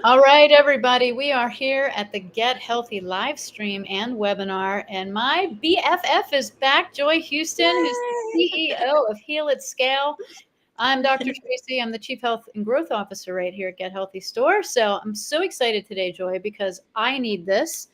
All right, everybody, we are here at the Get Healthy live stream and webinar, and my BFF is back, Joy Houston, who's the Yay! CEO of Heal at Scale. I'm Dr. Tracey. I'm the Chief Health and Growth Officer right here at GetHealthy.store. So I'm so excited today, Joy, because I need this.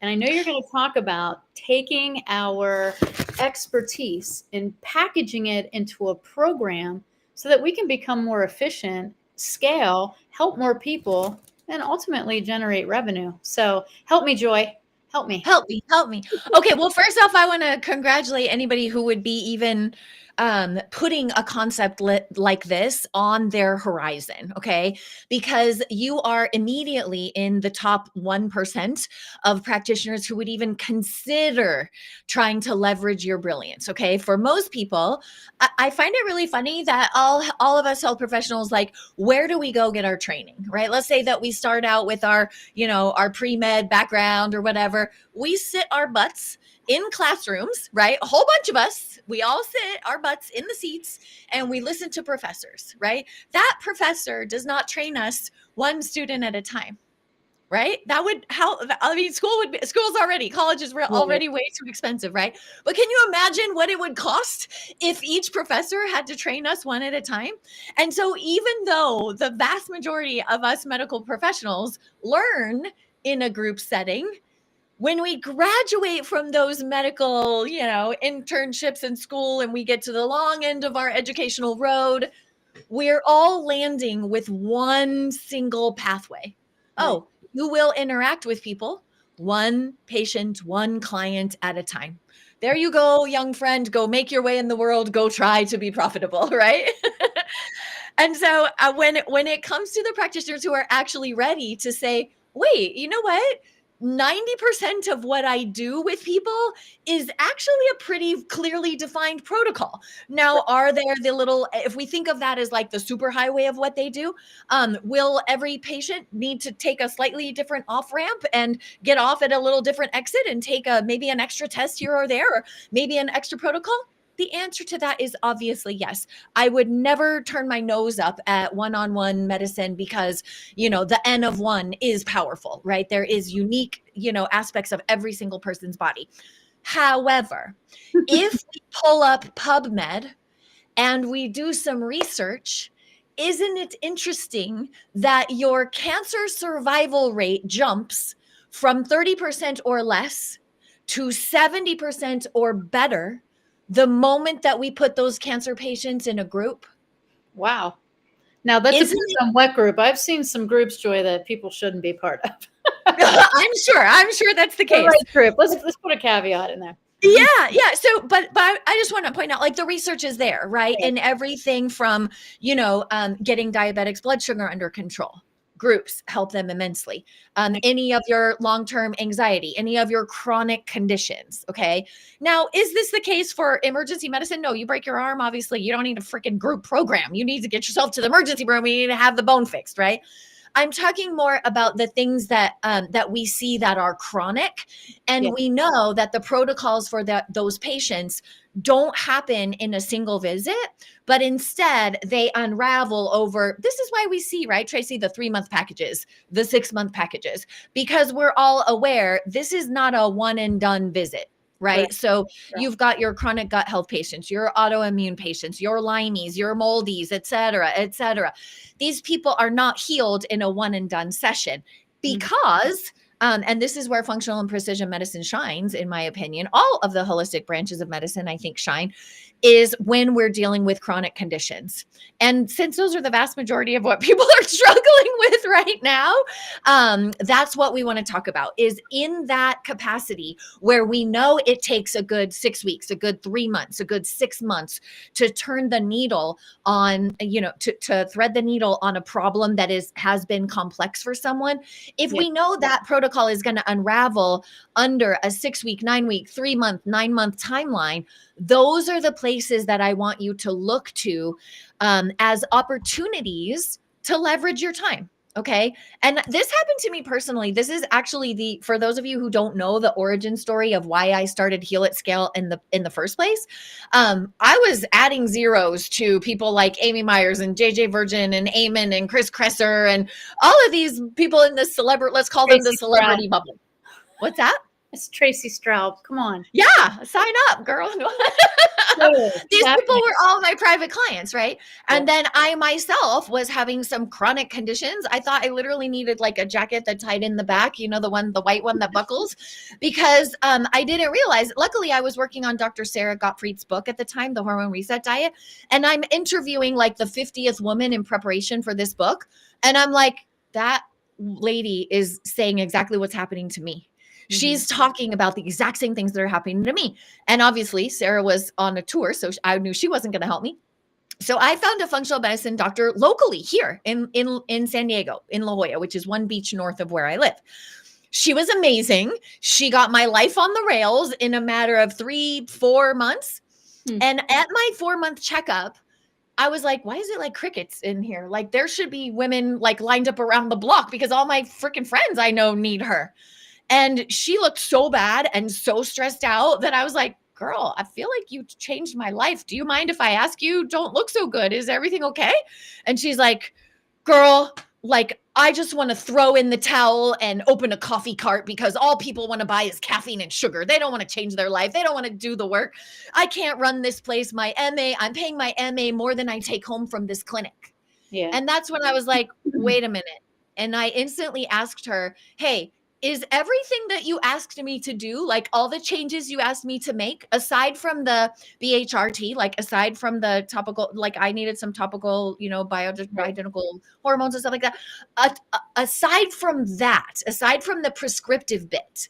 And I know you're going to talk about taking our expertise and packaging it into a program so that we can become more efficient, scale, help more people, and ultimately generate revenue. So help me, Joy. Help me. Help me, help me. Okay, well, first off, I want to congratulate anybody who would be even putting a concept like this on their horizon, okay? Because you are immediately in the top 1% of practitioners who would even consider trying to leverage your brilliance, okay? For most people, I find it really funny that all of us health professionals, like, where do we go get our training, right? Let's say that we start out with our, our pre-med background or whatever. We sit our butts in classrooms, right? A whole bunch of us, we all sit our butts in the seats and we listen to professors, right? That professor does not train us one student at a time. Right? School's already, college is Right. already way too expensive, right? But can you imagine what it would cost if each professor had to train us one at a time? And so even though the vast majority of us medical professionals learn in a group setting, when we graduate from those medical, internships in school and we get to the long end of our educational road, we're all landing with one single pathway. Right. Oh, you will interact with people, one patient, one client at a time. There you go, young friend. Go make your way in the world. Go try to be profitable, right? And so when it comes to the practitioners who are actually ready to say, wait, you know what? 90% of what I do with people is actually a pretty clearly defined protocol. Now, are there the little, if we think of that as like the super highway of what they do, will every patient need to take a slightly different off ramp and get off at a little different exit and take maybe an extra test here or there, or maybe an extra protocol? The answer to that is obviously yes. I would never turn my nose up at one-on-one medicine because, the N of one is powerful, right? There is unique, aspects of every single person's body. However, if we pull up PubMed and we do some research, isn't it interesting that your cancer survival rate jumps from 30% or less to 70% or better the moment that we put those cancer patients in a group? Wow. Now that Isn't depends it? on what group. I've seen some groups, Joy, that people shouldn't be part of. I'm sure that's the The case. right group. Let's put a caveat in there. Yeah. So, but I just want to point out, like, the research is there, right? Right. And everything from, getting diabetics' blood sugar under control. Groups help them immensely. Any of your long-term anxiety, any of your chronic conditions. Okay. Now, is this the case for emergency medicine? No, you break your arm. Obviously, you don't need a freaking group program. You need to get yourself to the emergency room. You need to have the bone fixed, right? I'm talking more about the things that we see that are chronic, Yeah. and we know that the protocols for those patients don't happen in a single visit, but instead they unravel over. This is why we see, right, Tracey, the 3-month packages, the 6-month packages, because we're all aware this is not a one and done visit. Right. Right. So Right. you've got your chronic gut health patients, your autoimmune patients, your Lyme's, your moldies, et cetera, et cetera. These people are not healed in a one and done session Mhm. because, and this is where functional and precision medicine shines, in my opinion. All of the holistic branches of medicine, I think, shine is when we're dealing with chronic conditions. And since those are the vast majority of what people are struggling with right now, that's what we want to talk about, is in that capacity where we know it takes a good 6 weeks, a good 3 months, a good 6 months to turn the needle on, to thread the needle on a problem that has been complex for someone. If Yeah. we know that protocol is going to unravel under a 6-week, 9-week, 3-month, 9-month timeline, those are the places that I want you to look to as opportunities to leverage your time. Okay. And this happened to me personally. This is actually for those of you who don't know the origin story of why I started Heal at Scale in the first place. I was adding zeros to people like Amy Myers and JJ Virgin and Eamon and Chris Kresser and all of these people in the let's call them the Tracey celebrity Stroup. bubble. What's that? It's Tracey Stroup. Come on. Yeah, sign up, girl. Totally. These people Definitely. were all my private clients, right? And Yeah. then I myself was having some chronic conditions. I thought I literally needed like a jacket that tied in the back, you know, the white one that buckles, because I didn't realize. Luckily, I was working on Dr. Sarah Gottfried's book at the time, The Hormone Reset Diet, and I'm interviewing like the 50th woman in preparation for this book, and I'm like, that lady is saying exactly what's happening to me. She's talking about the exact same things that are happening to me. And obviously, Sarah was on a tour, so I knew she wasn't going to help me. So I found a functional medicine doctor locally here in San Diego, in La Jolla, which is one beach north of where I live. She was amazing. She got my life on the rails in a matter of 3-4 months. And at my 4-month checkup, I was like, why is it like crickets in here? Like there should be women like lined up around the block because all my freaking friends I know need her. And she looked so bad and so stressed out that I was like, girl, I feel like you changed my life. Do you mind if I ask you? Don't look so good. Is everything okay? And she's like, girl, like, I just want to throw in the towel and open a coffee cart because all people want to buy is caffeine and sugar. They don't want to change their life. They don't want to do the work. I can't run this place. My MA, I'm paying my MA more than I take home from this clinic. Yeah. And that's when I was like, wait a minute. And I instantly asked her, hey, is everything that you asked me to do, like all the changes you asked me to make, aside from the BHRT, like aside from the topical, like I needed some topical, you know, bioidentical hormones and stuff like that. Aside from that, aside from the prescriptive bit,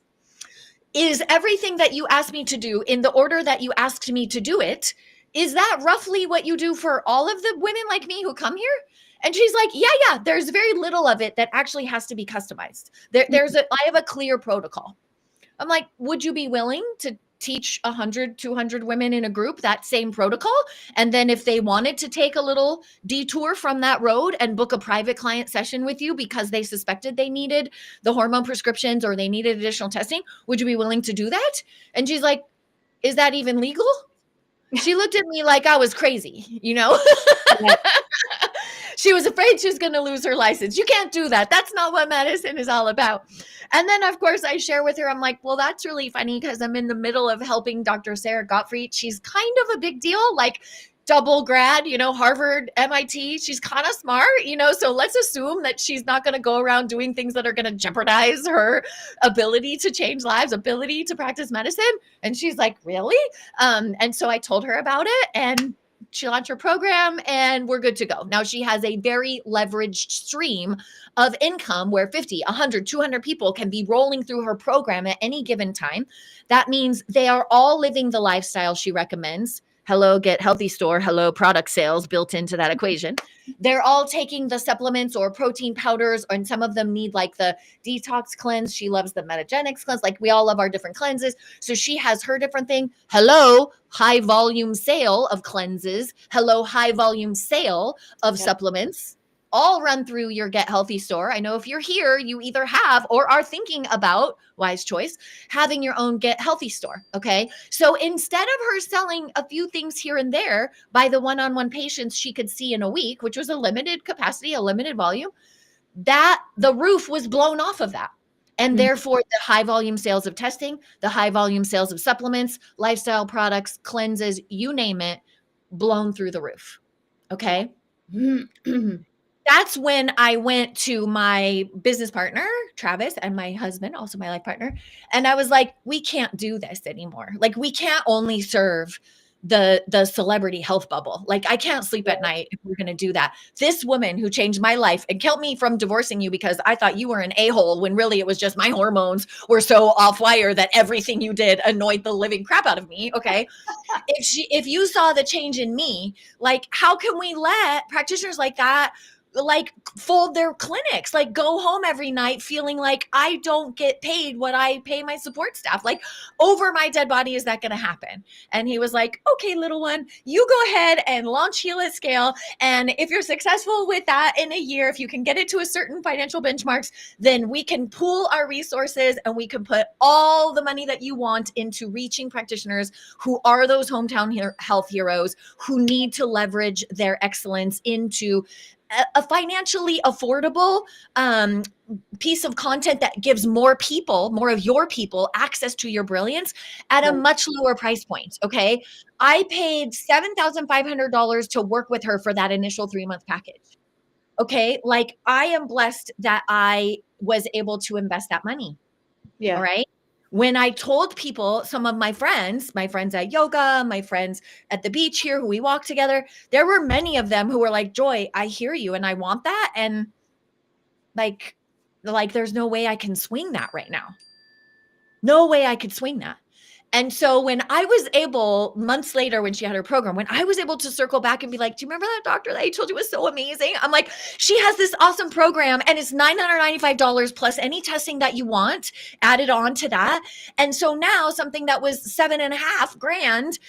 is everything that you asked me to do in the order that you asked me to do it? Is that roughly what you do for all of the women like me who come here? And she's like, yeah, there's very little of it that actually has to be customized. I have a clear protocol. I'm like, would you be willing to teach 100, 200 women in a group that same protocol? And then if they wanted to take a little detour from that road and book a private client session with you because they suspected they needed the hormone prescriptions or they needed additional testing, would you be willing to do that? And she's like, is that even legal? She looked at me like I was crazy, you know? Yeah. She was afraid she was going to lose her license. You can't do that. That's not what medicine is all about. And then, of course, I share with her, I'm like, well, that's really funny because I'm in the middle of helping Dr. Sarah Gottfried. She's kind of a big deal, like double grad, you know, Harvard, MIT. She's kind of smart, you know, so let's assume that she's not going to go around doing things that are going to jeopardize her ability to change lives, ability to practice medicine. And she's like, really? And so I told her about it, and she launched her program and we're good to go. Now she has a very leveraged stream of income where 50, 100, 200 people can be rolling through her program at any given time. That means they are all living the lifestyle she recommends. Hello, GetHealthy.store. Hello, product sales built into that equation. They're all taking the supplements or protein powders, and some of them need like the detox cleanse. She loves the Metagenics cleanse. Like we all love our different cleanses. So she has her different thing. Hello, high volume sale of cleanses. Hello, high volume sale of supplements. All run through your Get Healthy store. I know if you're here, you either have or are thinking about, wise choice, having your own Get Healthy store. Okay. So instead of her selling a few things here and there by the one-on-one patients she could see in a week, which was a limited capacity, a limited volume, that the roof was blown off of that. And therefore, the high volume sales of testing, the high volume sales of supplements, lifestyle products, cleanses, you name it, blown through the roof. Okay. That's when I went to my business partner, Travis, and my husband, also my life partner. And I was like, we can't do this anymore. Like, we can't only serve the celebrity health bubble. Like, I can't sleep at night if we're going to do that. This woman who changed my life and kept me from divorcing you because I thought you were an a-hole when really it was just my hormones were so off wire that everything you did annoyed the living crap out of me. Okay. If you saw the change in me, like, how can we let practitioners like that like fold their clinics, like go home every night feeling like I don't get paid what I pay my support staff. Like over my dead body, is that going to happen? And he was like, okay, little one, you go ahead and launch Heal at Scale. And if you're successful with that in a year, if you can get it to a certain financial benchmarks, then we can pool our resources and we can put all the money that you want into reaching practitioners who are those hometown health heroes who need to leverage their excellence into a financially affordable piece of content that gives more of your people access to your brilliance at a much lower price point. Okay. I paid $7,500 to work with her for that initial 3-month package. Okay. Like I am blessed that I was able to invest that money. Yeah. All right. When I told people, some of my friends at yoga, my friends at the beach here who we walk together, there were many of them who were like, Joy, I hear you and I want that. And like there's no way I can swing that right now. No way I could swing that. And so when I was able, months later, when she had her program, when I was able to circle back and be like, do you remember that doctor that I told you was so amazing? I'm like, she has this awesome program and it's $995 plus any testing that you want added on to that. And so now something that was $7,500,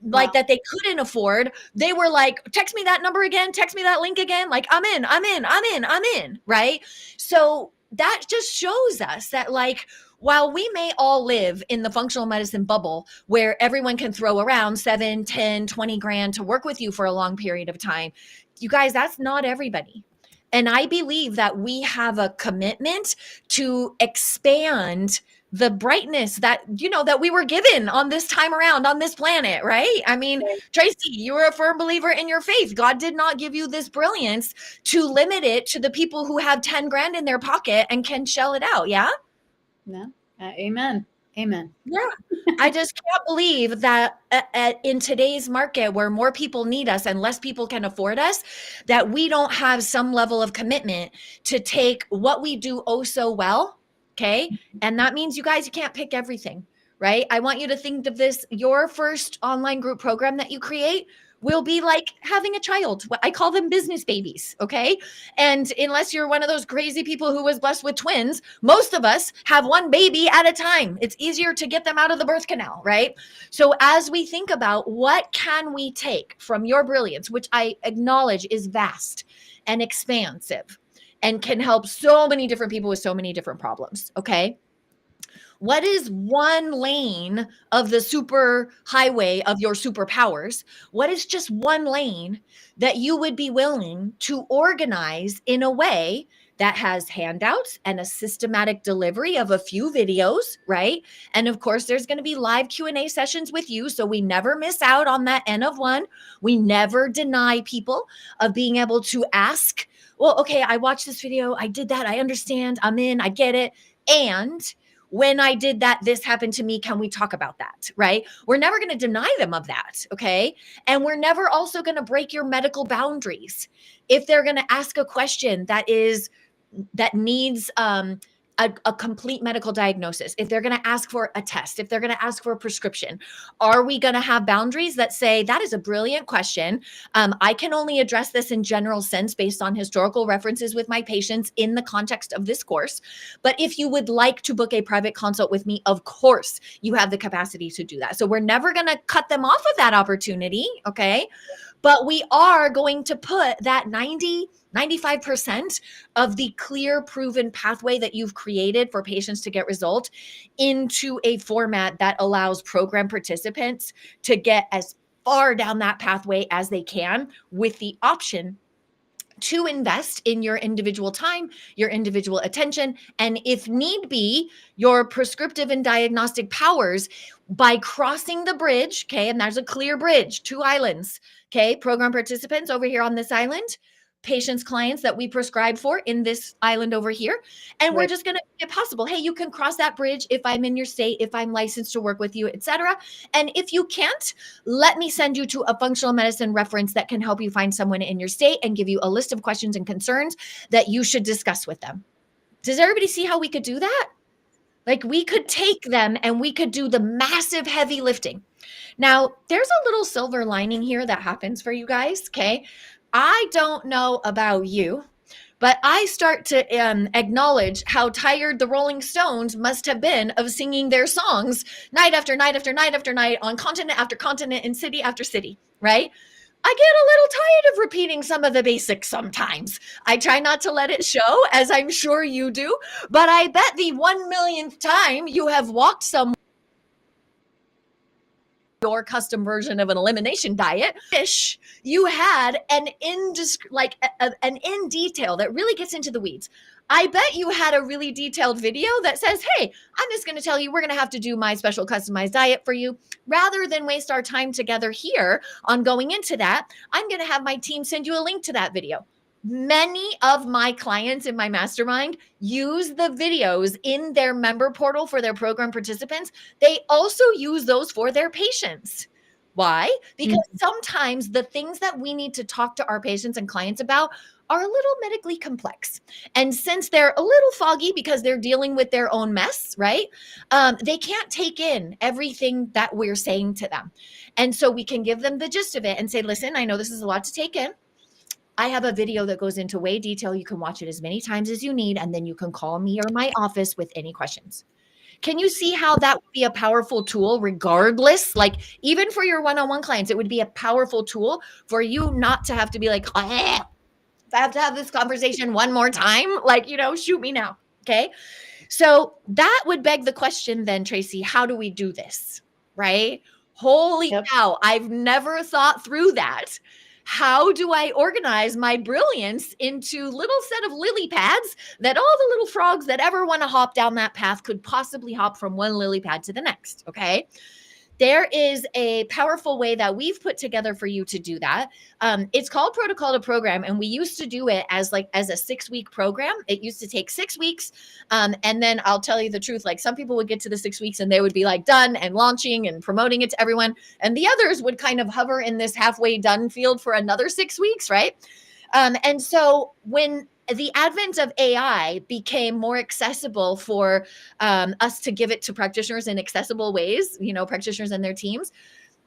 like that they couldn't afford, they were like, text me that number again, text me that link again. Like I'm in, right? So that just shows us that like, while we may all live in the functional medicine bubble where everyone can throw around 7, 10, 20 grand to work with you for a long period of time, you guys, that's not everybody. And I believe that we have a commitment to expand the brightness that, that we were given on this time around on this planet, right? I mean, Tracey, you were a firm believer in your faith. God did not give you this brilliance to limit it to the people who have 10 grand in their pocket and can shell it out. Yeah. No. Amen. Yeah. I just can't believe that in today's market where more people need us and less people can afford us, that we don't have some level of commitment to take what we do oh so well. Okay. And that means you guys, you can't pick everything, right? I want you to think of this, your first online group program that you create will be like having a child. I call them business babies. Okay. And unless you're one of those crazy people who was blessed with twins, most of us have one baby at a time. It's easier to get them out of the birth canal, right? So as we think about what can we take from your brilliance, which I acknowledge is vast and expansive and can help so many different people with so many different problems. Okay. What is one lane of the super highway of your superpowers? What is just one lane that you would be willing to organize in a way that has handouts and a systematic delivery of a few videos, right? And of course, there's going to be live Q&A sessions with you, so we never miss out on that N of one. We never deny people of being able to ask, well, okay, I watched this video, I did that, I understand, I'm in, I get it. And when I did that, this happened to me. Can we talk about that? Right? We're never going to deny them of that. Okay. And we're never also going to break your medical boundaries. If they're going to ask a question that needs a complete medical diagnosis, if they're going to ask for a test, if they're going to ask for a prescription, are we going to have boundaries that say that is a brilliant question? I can only address this in general sense based on historical references with my patients in the context of this course. But if you would like to book a private consult with me, of course, you have the capacity to do that. So we're never going to cut them off of that opportunity. Okay. But we are going to put that 95% of the clear, proven pathway that you've created for patients to get results into a format that allows program participants to get as far down that pathway as they can, with the option to invest in your individual time, your individual attention, and if need be, your prescriptive and diagnostic powers by crossing the bridge. Okay. And there's a clear bridge, 2 islands. Okay. Program participants over here on this island, patients, clients that we prescribe for in this island over here. And we're just going to make it possible. Hey, you can cross that bridge if I'm in your state, if I'm licensed to work with you, etc. And if you can't, let me send you to a functional medicine reference that can help you find someone in your state and give you a list of questions and concerns that you should discuss with them. Does everybody see how we could do that? Like we could take them and we could do the massive heavy lifting. Now, there's a little silver lining here that happens for you guys, okay? I don't know about you, But I start to acknowledge how tired the Rolling Stones must have been of singing their songs night after night after night after night on continent after continent and city after city, right? I get a little tired of repeating some of the basics sometimes. I try not to let it show, as I'm sure you do, but I bet the 1 millionth time you have walked some your custom version of an elimination diet, wish you had an an in detail that really gets into the weeds. I bet you had a really detailed video that says, hey, I'm just going to tell you, we're going to have to do my special customized diet for you. Rather than waste our time together here on going into that, I'm going to have my team send you a link to that video. Many of my clients in my mastermind use the videos in their member portal for their program participants. They also use those for their patients. Why? Because sometimes the things that we need to talk to our patients and clients about are a little medically complex. And since they're a little foggy because they're dealing with their own mess, right? They can't take in everything that we're saying to them. And so we can give them the gist of it and say, listen, I know this is a lot to take in. I have a video that goes into way detail. You can watch it as many times as you need, and then you can call me or my office with any questions. Can you see how that would be a powerful tool regardless? Like even for your one-on-one clients, it would be a powerful tool for you not to have to be like, I have to have this conversation one more time. Like, shoot me now. Okay. So that would beg the question then, Tracey, how do we do this? Right? Holy cow. I've never thought through that. How do I organize my brilliance into little set of lily pads that all the little frogs that ever want to hop down that path could possibly hop from one lily pad to the next? Okay. There is a powerful way that we've put together for you to do that. It's called Protocol to Program, and we used to do it as a 6-week program. It used to take 6 weeks. And then I'll tell you the truth, like some people would get to the 6 weeks and they would be like done and launching and promoting it to everyone. And the others would kind of hover in this halfway done field for another 6 weeks, right? And so when the advent of AI became more accessible for us to give it to practitioners in accessible ways, practitioners and their teams,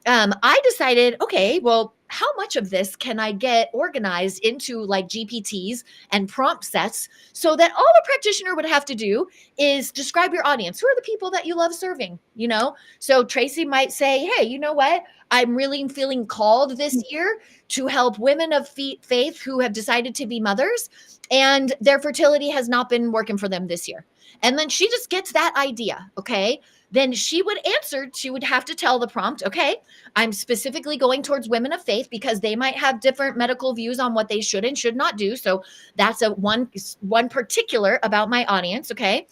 I decided, okay, well, how much of this can I get organized into like GPTs and prompt sets so that all a practitioner would have to do is describe your audience. Who are the people that you love serving? So Tracey might say, hey, you know what? I'm really feeling called this year to help women of faith who have decided to be mothers and their fertility has not been working for them this year. And then she just gets that idea. Okay. Then she would have to tell the prompt, okay, I'm specifically going towards women of faith because they might have different medical views on what they should and should not do. So that's one particular about my audience. Okay.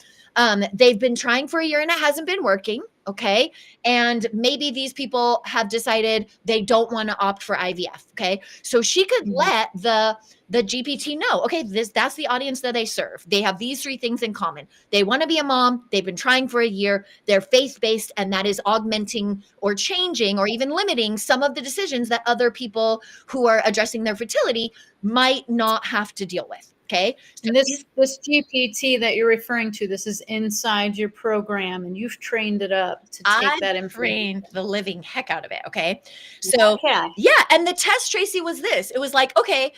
They've been trying for a year and it hasn't been working. Okay. And maybe these people have decided they don't want to opt for IVF. Okay. So she could let the GPT know, okay, that's the audience that they serve. They have these 3 things in common. They want to be a mom. They've been trying for a year. They're faith-based, and that is augmenting or changing or even limiting some of the decisions that other people who are addressing their fertility might not have to deal with. Okay. So this GPT that you're referring to, this is inside your program and you've trained it up to take that information. Trained the living heck out of it. Okay. So yeah. And the test, Tracey, was this. It was like, okay,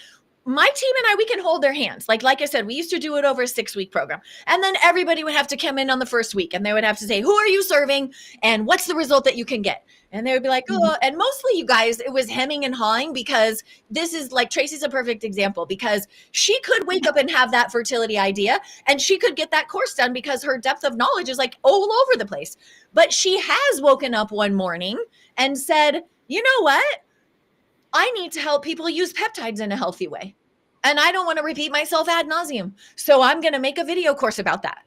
my team and I, we can hold their hands. Like I said, we used to do it over a 6-week program. And then everybody would have to come in on the first week and they would have to say, who are you serving? And what's the result that you can get? And they would be like, oh, and mostly you guys, it was hemming and hawing because this is like, Tracey's a perfect example because she could wake up and have that fertility idea and she could get that course done because her depth of knowledge is like all over the place. But she has woken up one morning and said, you know what? I need to help people use peptides in a healthy way. And I don't want to repeat myself ad nauseum. So I'm going to make a video course about that.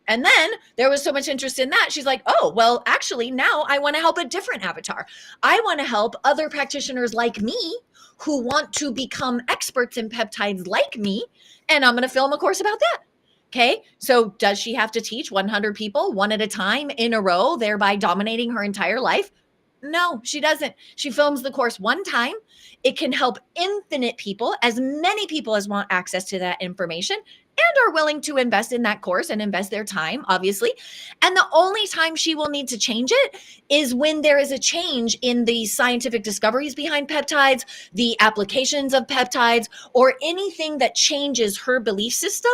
And then there was so much interest in that. She's like, oh, well, actually, now I want to help a different avatar. I want to help other practitioners like me who want to become experts in peptides like me. And I'm going to film a course about that. Okay. So does she have to teach 100 people one at a time in a row, thereby dominating her entire life? No, she doesn't. She films the course one time. It can help infinite people, as many people as want access to that information. And are willing to invest in that course and invest their time, obviously. And the only time she will need to change it is when there is a change in the scientific discoveries behind peptides, the applications of peptides, or anything that changes her belief system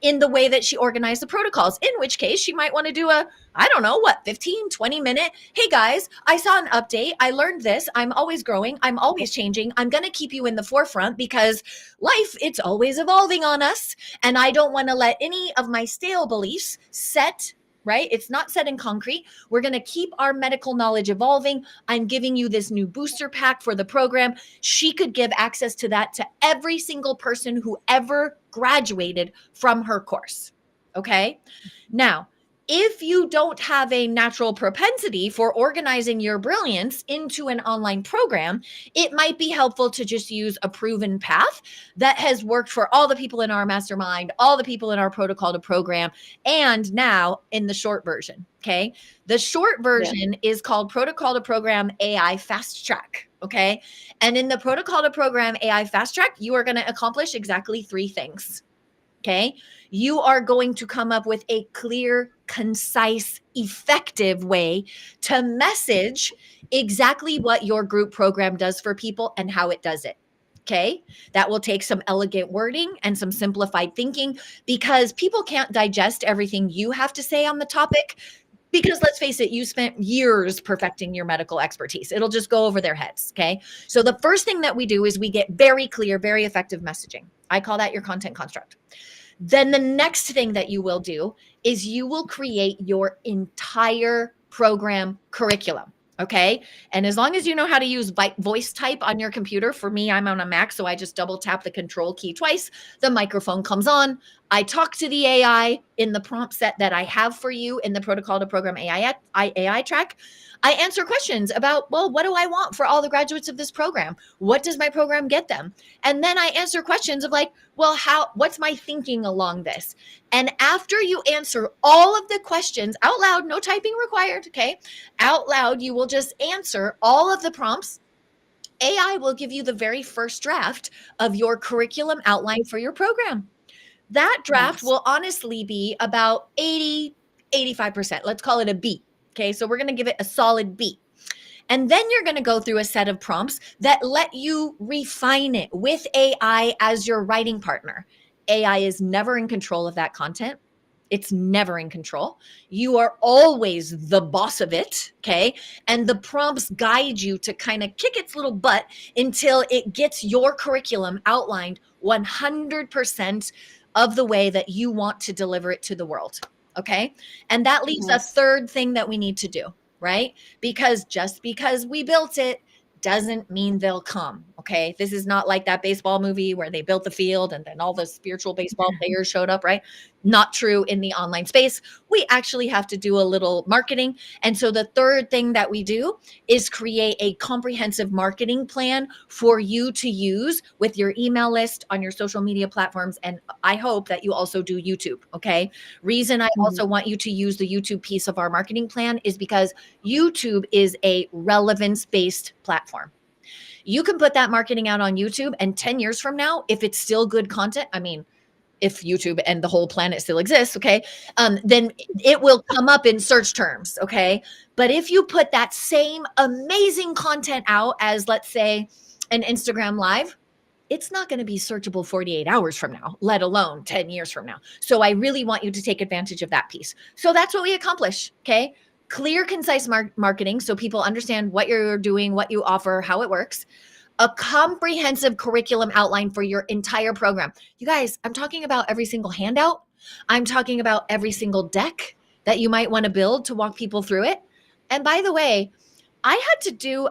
in the way that she organized the protocols, in which case she might want to do a, I don't know, what, 15, 20 minute, hey guys, I saw an update. I learned this. I'm always growing. I'm always changing. I'm going to keep you in the forefront because life, it's always evolving on us. And I don't want to let any of my stale beliefs set, right? It's not set in concrete. We're going to keep our medical knowledge evolving. I'm giving you this new booster pack for the program. She could give access to that to every single person who ever graduated from her course. Okay. Now, if you don't have a natural propensity for organizing your brilliance into an online program, it might be helpful to just use a proven path that has worked for all the people in our mastermind, all the people in our protocol to program, and now in the short version. Okay. The short version is called Protocol to Program AI Fast Track. Okay. And in the Protocol to Program AI Fast Track, you are going to accomplish exactly 3 things. Okay. You are going to come up with a clear, concise, effective way to message exactly what your group program does for people and how it does it. Okay. That will take some elegant wording and some simplified thinking because people can't digest everything you have to say on the topic. Because let's face it, you spent years perfecting your medical expertise. It'll just go over their heads. Okay. So the first thing that we do is we get very clear, very effective messaging. I call that your content construct. Then the next thing that you will do is you will create your entire program curriculum. Okay. And as long as you know how to use voice type on your computer, for me, I'm on a Mac, so I just double tap the control key twice. The microphone comes on. I talk to the AI in the prompt set that I have for you in the Protocol to Program AI track. I answer questions about, well, what do I want for all the graduates of this program? What does my program get them? And then I answer questions of like, well, what's my thinking along this? And after you answer all of the questions out loud, no typing required, okay? Out loud, you will just answer all of the prompts. AI will give you the very first draft of your curriculum outline for your program. That draft will honestly be about 80, 85%. Let's call it a B. Okay, so we're going to give it a solid B. And then you're going to go through a set of prompts that let you refine it with AI as your writing partner. AI is never in control of that content. It's never in control. You are always the boss of it, okay? And the prompts guide you to kind of kick its little butt until it gets your curriculum outlined 100% of the way that you want to deliver it to the world, okay? And that leaves a third thing that we need to do, right? Because just because we built it doesn't mean they'll come, okay? This is not like that baseball movie where they built the field and then all the spiritual baseball players showed up, right? Not true in the online space. We actually have to do a little marketing. And so the third thing that we do is create a comprehensive marketing plan for you to use with your email list on your social media platforms. And I hope that you also do YouTube, okay? Reason I also want you to use the YouTube piece of our marketing plan is because YouTube is a relevance-based platform. You can put that marketing out on YouTube, and 10 years from now, if it's still good content, I mean, if YouTube and the whole planet still exists, okay, then it will come up in search terms, okay? But if you put that same amazing content out as, let's say, an Instagram Live, it's not going to be searchable 48 hours from now, let alone 10 years from now. So I really want you to take advantage of that piece. So that's what we accomplish, okay? Clear, concise marketing so people understand what you're doing, what you offer, how it works. A comprehensive curriculum outline for your entire program. You guys, I'm talking about every single handout. I'm talking about every single deck that you might want to build to walk people through it. And by the way, I got to do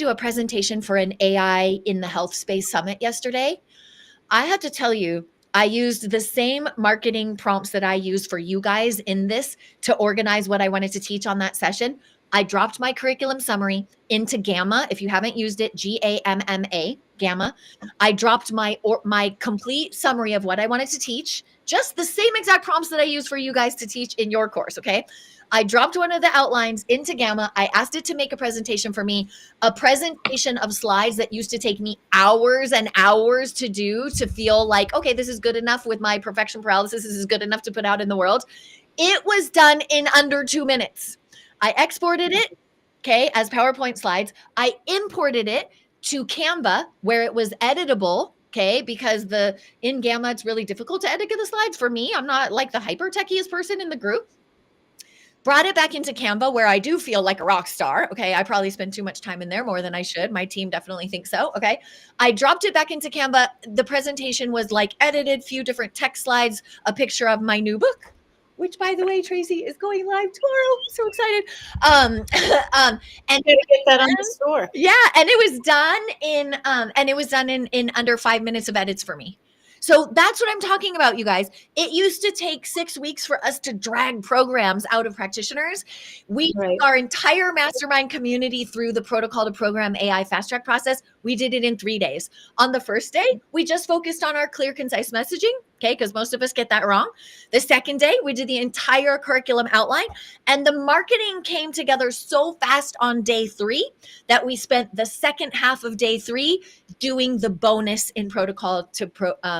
a presentation for an AI in the health space summit yesterday. I have to tell you, I used the same marketing prompts that I used for you guys in this to organize what I wanted to teach on that session. I dropped my curriculum summary into Gamma. If you haven't used it, GAMMA, Gamma. I dropped my complete summary of what I wanted to teach, just the same exact prompts that I use for you guys to teach in your course, okay? I dropped one of the outlines into Gamma. I asked it to make a presentation for me, a presentation of slides that used to take me hours and hours to do, to feel like, okay, this is good enough with my perfection paralysis. This is good enough to put out in the world. It was done in under 2 minutes. I exported it, okay, as PowerPoint slides. I imported it to Canva where it was editable, okay, because in Gamma, it's really difficult to edit the slides for me. I'm not like the hyper techiest person in the group. Brought it back into Canva where I do feel like a rock star. Okay. I probably spend too much time in there, more than I should. My team definitely thinks so. Okay. I dropped it back into Canva. The presentation was like edited, few different text slides, a picture of my new book, which by the way, Tracey, is going live tomorrow. I'm so excited. And get that on the store. Yeah. And it was done in under 5 minutes of edits for me. So that's what I'm talking about, you guys. It used to take 6 weeks for us to drag programs out of practitioners. We took our entire mastermind community through the protocol to program AI fast track process. We did it in 3 days. On the first day, we just focused on our clear, concise messaging. Okay, because most of us get that wrong. The second day, we did the entire curriculum outline, and the marketing came together so fast on day 3 that we spent the second half of day 3 doing the bonus in protocol to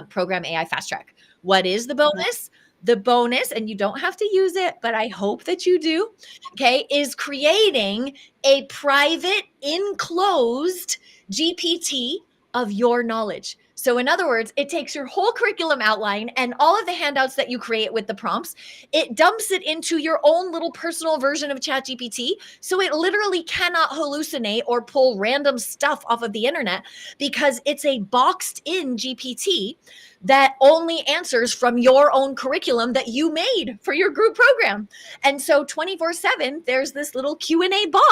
program AI fast track. What is the bonus? The bonus, and you don't have to use it, but I hope that you do, okay, is creating a private enclosed GPT of your knowledge. So in other words, it takes your whole curriculum outline and all of the handouts that you create with the prompts, it dumps it into your own little personal version of ChatGPT. So it literally cannot hallucinate or pull random stuff off of the internet, because it's a boxed in GPT that only answers from your own curriculum that you made for your group program. And so 24/7, there's this little Q&A bot,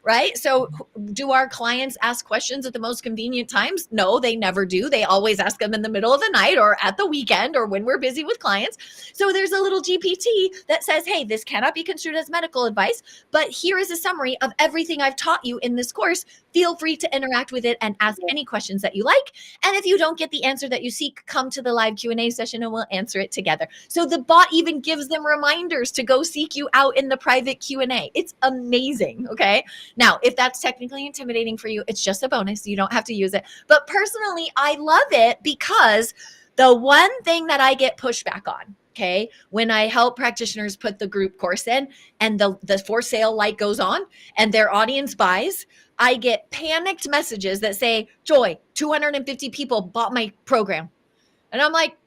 right? So do our clients ask questions at the most convenient times? No, they never do. They always ask them in the middle of the night or at the weekend or when we're busy with clients. So there's a little GPT that says, hey, this cannot be construed as medical advice, but here is a summary of everything I've taught you in this course. Feel free to interact with it and ask any questions that you like. And if you don't get the answer that you seek, come to the live Q&A session and we'll answer it together. So the bot even gives them reminders to go seek you out in the private Q&A. It's amazing. Okay. Now, if that's technically intimidating for you, it's just a bonus. You don't have to use it. But personally, I love it because the one thing that I get pushback on, okay, when I help practitioners put the group course in and the for sale light goes on and their audience buys, I get panicked messages that say, Joy, 250 people bought my program. And I'm like,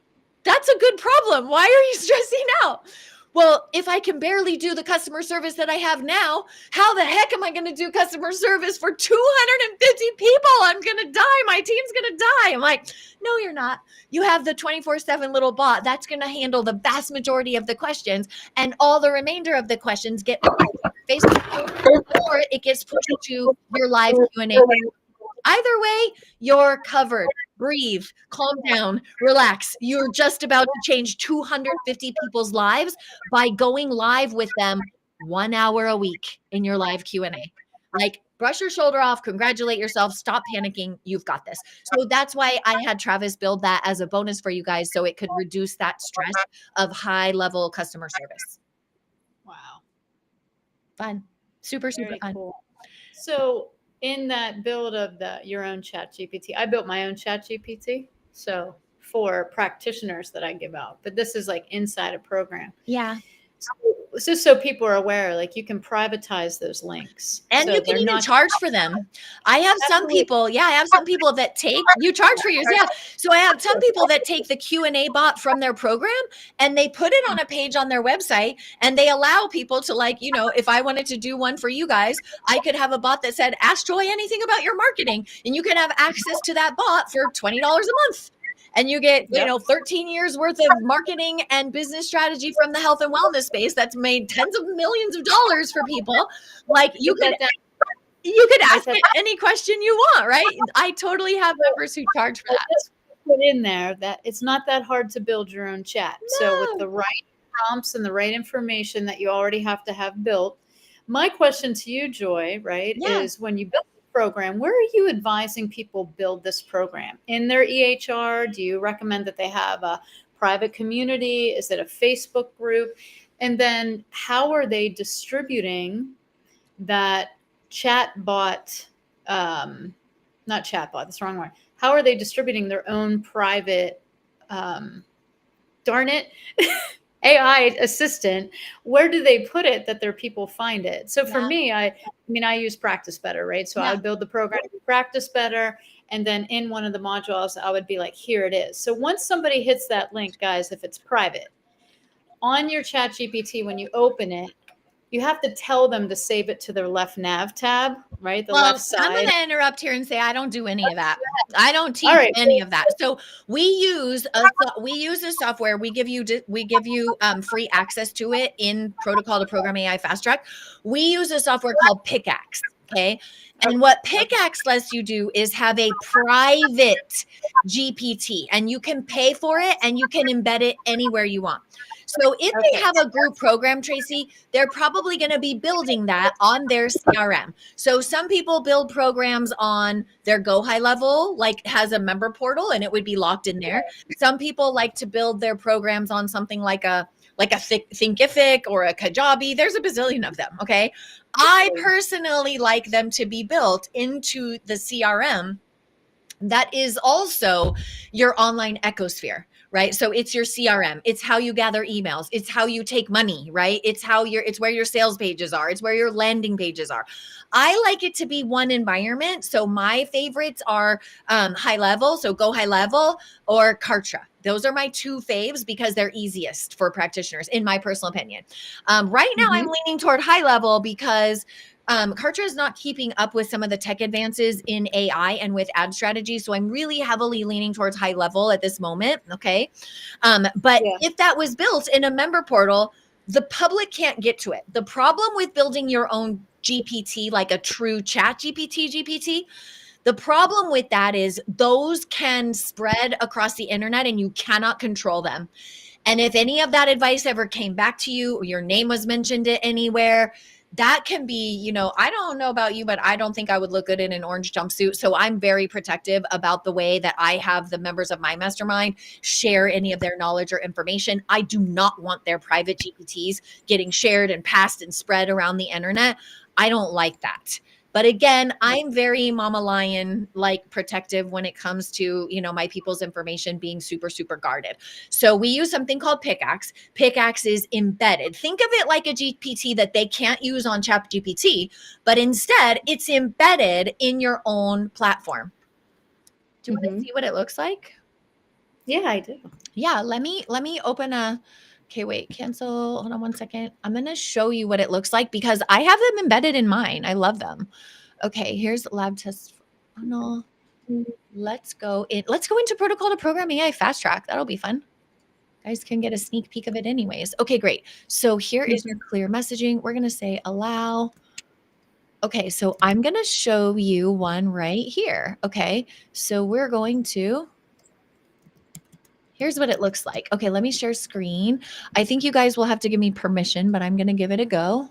that's a good problem. Why are you stressing out? Well, if I can barely do the customer service that I have now, how the heck am I going to do customer service for 250 people? I'm going to die. My team's going to die. I'm like, no, you're not. You have the 24/7 little bot that's going to handle the vast majority of the questions, and all the remainder of the questions get Facebook or it gets pushed to your live Q&A. Either way, you're covered. Breathe, calm down, relax. You're just about to change 250 people's lives by going live with them 1 hour a week in your live Q&A. Like, brush your shoulder off, congratulate yourself, stop panicking. You've got this. So that's why I had Travis build that as a bonus for you guys, so it could reduce that stress of high level customer service. Wow. Fun. Super Very fun. cool. So in that build of your own chat GPT, I built my own chat GPT. So for practitioners that I give out, but this is like inside a program. Yeah. So just so people are aware, like you can privatize those links. And so you can even charge for them. I have some people, that take, you charge for yours. Yeah. So I have some people that take the Q&A bot from their program and they put it on a page on their website, and they allow people to, like, you know, if I wanted to do one for you guys, I could have a bot that said, ask Joy anything about your marketing. And you can have access to that bot for $20 a month. And you get, 13 years worth of marketing and business strategy from the health and wellness space that's made tens of millions of dollars for people. Like, you could ask it any question you want, right? I totally have members who charge for that. Just put in there that it's not that hard to build your own chat. No. So with the right prompts and the right information that you already have to have built, My question to you, Joy, right, Yeah. is when you build a program, where are you advising people build this program? In their EHR? Do you recommend that they have a private community? Is it a Facebook group? And then how are they distributing that chatbot? Not chatbot, that's the wrong word. How are they distributing their own private, um, darn it, AI assistant? Where do they put it that their people find it? So for Yeah. me, I mean, I use Practice Better, right? So I Yeah. would build the program Practice Better, and then in one of the modules, I would be like, here it is. So once somebody hits that link, guys, if it's private, on your Chat GPT, when you open it, you have to tell them to save it to their left nav tab, right? The left Well, I'm side. going to interrupt here and say I don't do any of that. I don't All teach right. any of that. So we use a software. We give you free access to it in Protocol to Program AI Fast Track. We use a software called Pickaxe. Okay. And what Pickaxe lets you do is have a private GPT, and you can pay for it and you can embed it anywhere you want. So if they Okay. have a group program, Tracey, they're probably going to be building that on their CRM. So some people build programs on their Go High Level, like has a member portal, and it would be locked in there. Some people like to build their programs on something like a Thinkific or a Kajabi. There's a bazillion of them. Okay. I personally like them to be built into the CRM that is also your online ecosphere, right? So it's your CRM, it's how you gather emails, it's how you take money, right? It's where your sales pages are, it's where your landing pages are. I like it to be one environment. So my favorites are High Level, so Go High Level, or Kartra. Those are my two faves because they're easiest for practitioners, in my personal opinion. Right now, I'm leaning toward High Level because Kartra is not keeping up with some of the tech advances in AI and with ad strategy. So I'm really heavily leaning towards High Level at this moment. Okay. But Yeah. if that was built in a member portal, the public can't get to it. The problem with building your own GPT, like a true chat GPT, the problem with that is those can spread across the internet and you cannot control them. And if any of that advice ever came back to you or your name was mentioned anywhere, that can be, I don't know about you, but I don't think I would look good in an orange jumpsuit. So I'm very protective about the way that I have the members of my mastermind share any of their knowledge or information. I do not want their private GPTs getting shared and passed and spread around the internet. I don't like that. But again, I'm very mama lion like protective when it comes to, my people's information being super, super guarded. So we use something called Pickaxe. Pickaxe is embedded. Think of it like a GPT that they can't use on ChatGPT, but instead it's embedded in your own platform. Do you want to see what it looks like? Yeah, I do. Yeah, let me open okay, wait, cancel. Hold on one second. I'm going to show you what it looks like because I have them embedded in mine. I love them. Okay, here's lab test funnel. Let's go into Protocol to Program AI Fast Track. That'll be fun. Guys can get a sneak peek of it anyways. Okay, great. So here is your clear messaging. We're going to say allow. Okay, so I'm going to show you one right here. Okay, so we're going to, here's what it looks like. Okay, let me share screen. I think you guys will have to give me permission, but I'm going to give it a go.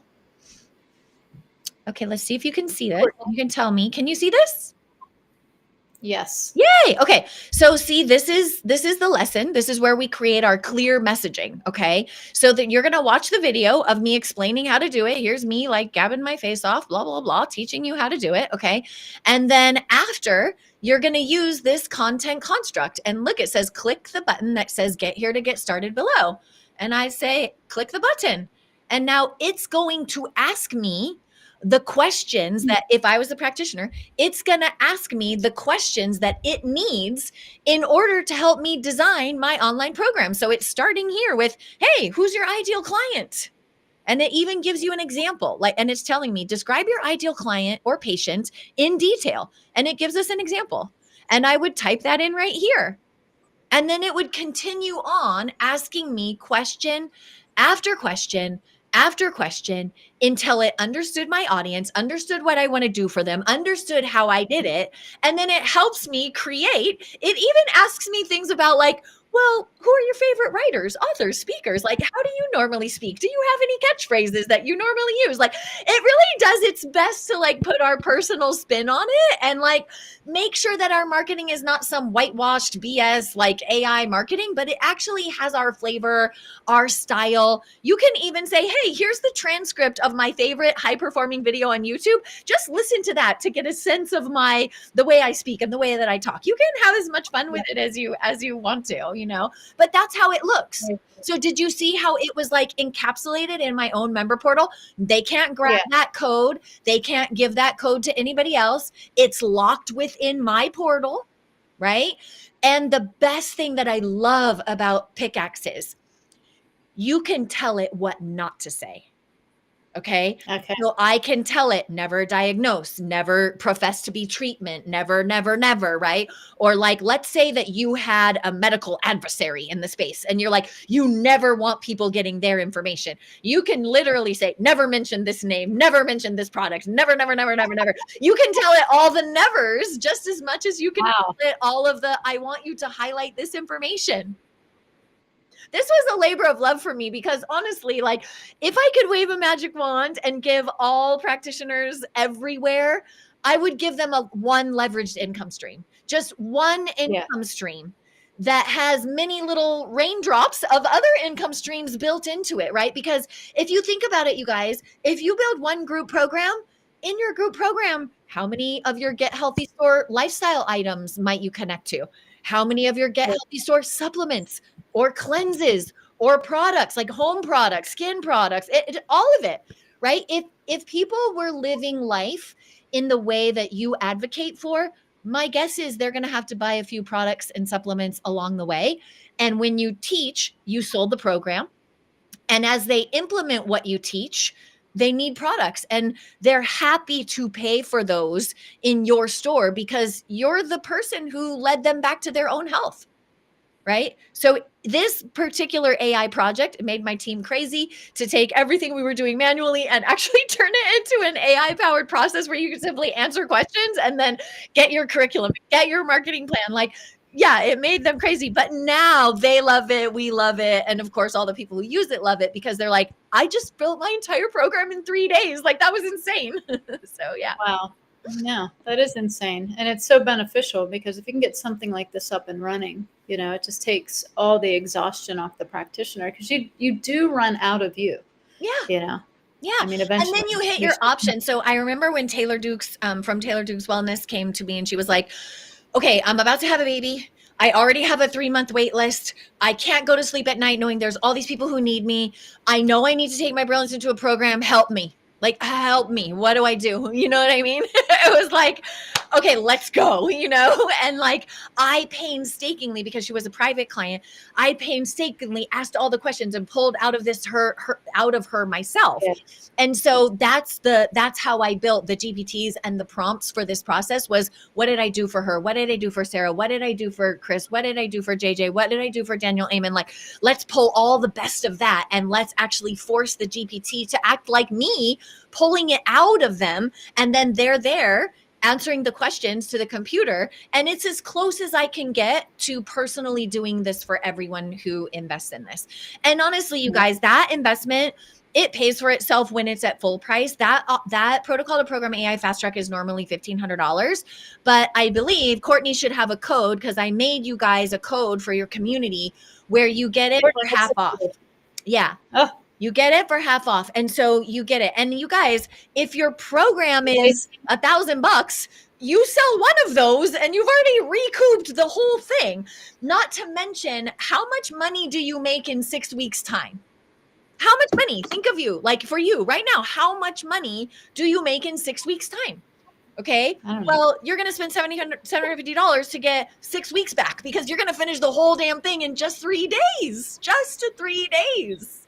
Okay, let's see if you can see this. You can tell me. Can you see this? Yes. Yay. Okay. So see, this is the lesson. This is where we create our clear messaging. Okay. So that you're going to watch the video of me explaining how to do it. Here's me like gabbing my face off, blah, blah, blah, teaching you how to do it. Okay. And then after, you're going to use this content construct. And look, it says click the button that says get here to get started below. And I say click the button. And now it's going to ask me the questions that if I was a practitioner, it's going to ask me the questions that it needs in order to help me design my online program. So it's starting here with, hey, who's your ideal client? And it even gives you an example, and it's telling me, describe your ideal client or patient in detail. And it gives us an example. And I would type that in right here. And then it would continue on asking me question after question after question until it understood my audience, understood what I want to do for them, understood how I did it. And then it helps me create. It even asks me things about like, well, who are your favorite writers, authors, speakers? Like, how do you normally speak? Do you have any catchphrases that you normally use? Like, it really does its best to like put our personal spin on it and like make sure that our marketing is not some whitewashed BS like AI marketing, but it actually has our flavor, our style. You can even say, hey, here's the transcript of my favorite high performing video on YouTube. Just listen to that to get a sense of the way I speak and the way that I talk. You can have as much fun with it as you want to, but that's how it looks. So did you see how it was like encapsulated in my own member portal? They can't grab that code. They can't give that code to anybody else. It's locked within my portal, right? And the best thing that I love about Pickaxe is you can tell it what not to say. Okay. So I can tell it never diagnose, never profess to be treatment, never, never, never. Right. Or like, let's say that you had a medical adversary in the space and you're like, you never want people getting their information. You can literally say, never mention this name, never mention this product, never, never, never, never, never. You can tell it all the nevers just as much as you can tell it all of the, I want you to highlight this information. This was a labor of love for me because honestly, like if I could wave a magic wand and give all practitioners everywhere, I would give them one leveraged income stream, just one income stream that has many little raindrops of other income streams built into it, right? Because if you think about it, you guys, if you build one group program, in your group program, how many of your Get Healthy Store lifestyle items might you connect to? How many of your Get Healthy Store supplements or cleanses or products like home products, skin products, all of it, right? If people were living life in the way that you advocate for, my guess is they're going to have to buy a few products and supplements along the way. And when you teach, you sold the program. And as they implement what you teach, they need products and they're happy to pay for those in your store because you're the person who led them back to their own health. Right? So this particular AI project made my team crazy to take everything we were doing manually and actually turn it into an AI powered process where you can simply answer questions and then get your curriculum, get your marketing plan. Like, yeah, it made them crazy, but now they love it. We love it. And of course, all the people who use it love it because they're like, I just built my entire program in 3 days. Like that was insane. So yeah. Wow. Yeah, that is insane. And it's so beneficial because if you can get something like this up and running, it just takes all the exhaustion off the practitioner because you do run out of you. Yeah. Yeah. I mean, eventually. And then you hit your option. So I remember when Taylor Dukes from Taylor Dukes Wellness came to me and she was like, okay, I'm about to have a baby. I already have a 3-month wait list. I can't go to sleep at night knowing there's all these people who need me. I know I need to take my Brilliance into a program. Help me. Like, help me. What do I do? You know what I mean? It was like, okay, let's go, and like I painstakingly, because she was a private client, I painstakingly asked all the questions and pulled out of her myself. Yeah. And so that's how I built the GPTs and the prompts for this process was, what did I do for her? What did I do for Sarah? What did I do for Chris? What did I do for JJ? What did I do for Daniel Amen? Like, let's pull all the best of that and let's actually force the GPT to act like me, pulling it out of them. And then they're there answering the questions to the computer. And it's as close as I can get to personally doing this for everyone who invests in this. And honestly, you guys, that investment, it pays for itself when it's at full price. That protocol to program AI fast track is normally $1,500, but I believe Courtney should have a code because I made you guys a code for your community where you get it for half off. Yeah. Oh. You get it for half off. And so you get it. And you guys, if your program is $1,000, you sell one of those and you've already recouped the whole thing. Not to mention, how much money do you make in 6 weeks' time? How much money? Think of you, like for you right now, how much money do you make in 6 weeks' time? Okay. Well, you're going to spend $750 to get 6 weeks back because you're going to finish the whole damn thing in just 3 days, just 3 days.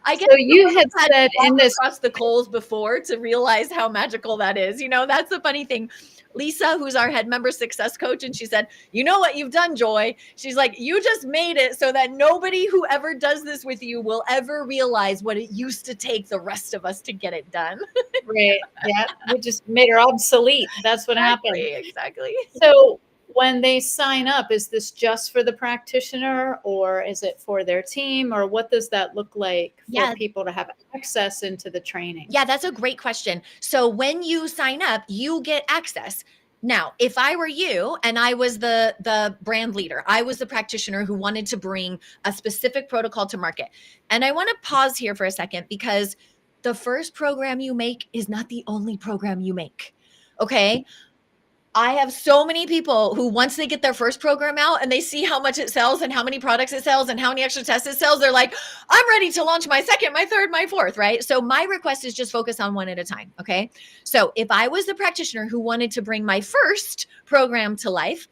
I guess so you had said in this across the coals before to realize how magical that is. That's the funny thing. Lisa, who's our head member success coach, and she said, you know what you've done, Joy? She's like, you just made it so that nobody who ever does this with you will ever realize what it used to take the rest of us to get it done. Right. Yeah. We just made her obsolete. That's what happened. Exactly. So when they sign up, is this just for the practitioner, or is it for their team, or what does that look like for Yeah. people to have access into the training? Yeah, that's a great question. So when you sign up, you get access. Now, if I were you and I was the brand leader, I was the practitioner who wanted to bring a specific protocol to market. And I want to pause here for a second, because the first program you make is not the only program you make. Okay? I have so many people who, once they get their first program out and they see how much it sells and how many products it sells and how many extra tests it sells, they're like, I'm ready to launch my second, my third, my fourth, right? So my request is just focus on one at a time. Okay. So if I was the practitioner who wanted to bring my first program to life,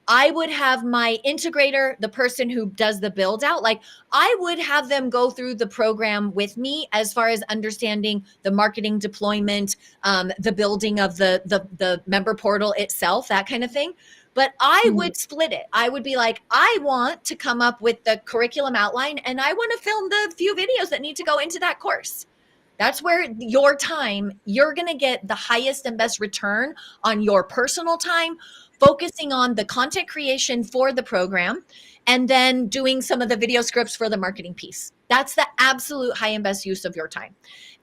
I would have my integrator, the person who does the build out, like I would have them go through the program with me as far as understanding the marketing deployment, the building of the member portal itself, that kind of thing. But I would split it. I would be like, I want to come up with the curriculum outline and I want to film the few videos that need to go into that course. That's where your time, you're going to get the highest and best return on your personal time, focusing on the content creation for the program and then doing some of the video scripts for the marketing piece. That's the absolute high and best use of your time.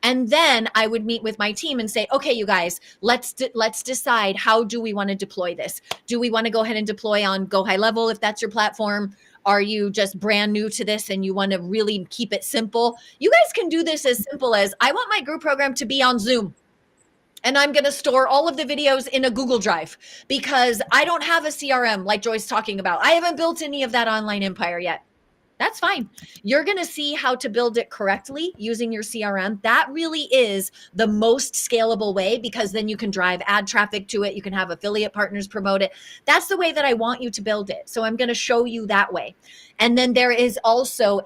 And then I would meet with my team and say, okay, you guys, let's decide, how do we want to deploy this? Do we want to go ahead and deploy on Go High Level if that's your platform? Are you just brand new to this and you want to really keep it simple? You guys can do this as simple as, I want my group program to be on Zoom. And I'm going to store all of the videos in a Google Drive because I don't have a CRM like Joy's talking about. I haven't built any of that online empire yet. That's fine. You're going to see how to build it correctly using your CRM. That really is the most scalable way, because then you can drive ad traffic to it. You can have affiliate partners promote it. That's the way that I want you to build it. So I'm going to show you that way. And then there is also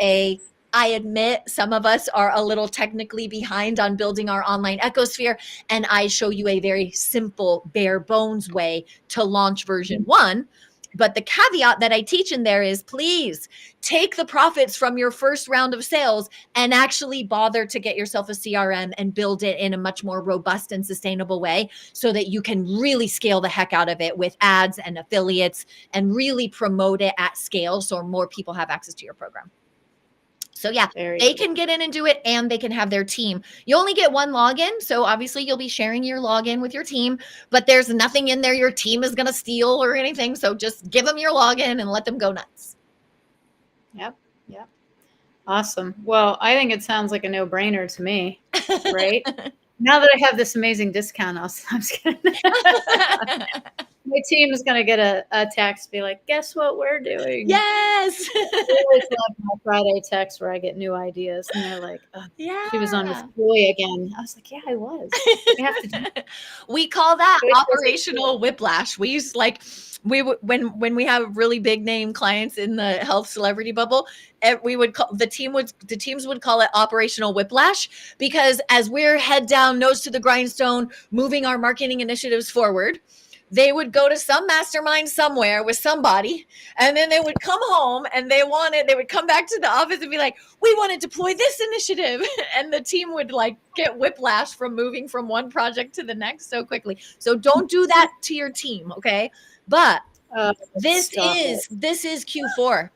I admit some of us are a little technically behind on building our online ecosphere. And I show you a very simple, bare bones way to launch version 1. But the caveat that I teach in there is, please take the profits from your first round of sales and actually bother to get yourself a CRM and build it in a much more robust and sustainable way so that you can really scale the heck out of it with ads and affiliates and really promote it at scale so more people have access to your program. So yeah, they can get in and do it, and they can have their team. You only get one login. So obviously you'll be sharing your login with your team, but there's nothing in there your team is going to steal or anything. So just give them your login and let them go nuts. Yep. Yep. Awesome. Well, I think it sounds like a no-brainer to me, right? Now that I have this amazing discount, I'm just kidding. My team is going to get a text, be like, guess what we're doing? Yes. I always love my Friday text where I get new ideas. And they're like, oh, yeah, she was on with Joy again. I was like, yeah, I was. We have to do We call that operational whiplash. We use when we have really big name clients in the health celebrity bubble, we would call the teams would call it operational whiplash, because as we're head down, nose to the grindstone, moving our marketing initiatives forward, they would go to some mastermind somewhere with somebody, and then they would come home and they would come back to the office and be like, we want to deploy this initiative. And the team would like get whiplash from moving from one project to the next so quickly. So don't do that to your team. Okay. But this is Q4.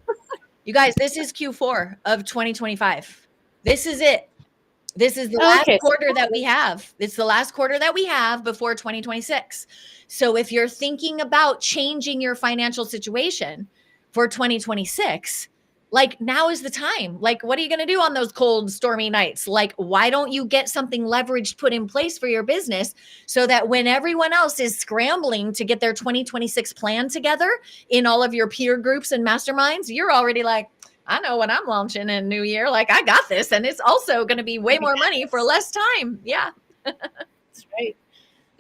You guys, this is Q4 of 2025. This is it. This is the last quarter that we have. It's the last quarter that we have before 2026. So if you're thinking about changing your financial situation for 2026, like now is the time. Like, what are you going to do on those cold, stormy nights? Like, why don't you get something leveraged put in place for your business so that when everyone else is scrambling to get their 2026 plan together in all of your peer groups and masterminds, you're already like, I know what I'm launching in New Year. Like, I got this. And it's also going to be way more money for less time. Yeah. That's right.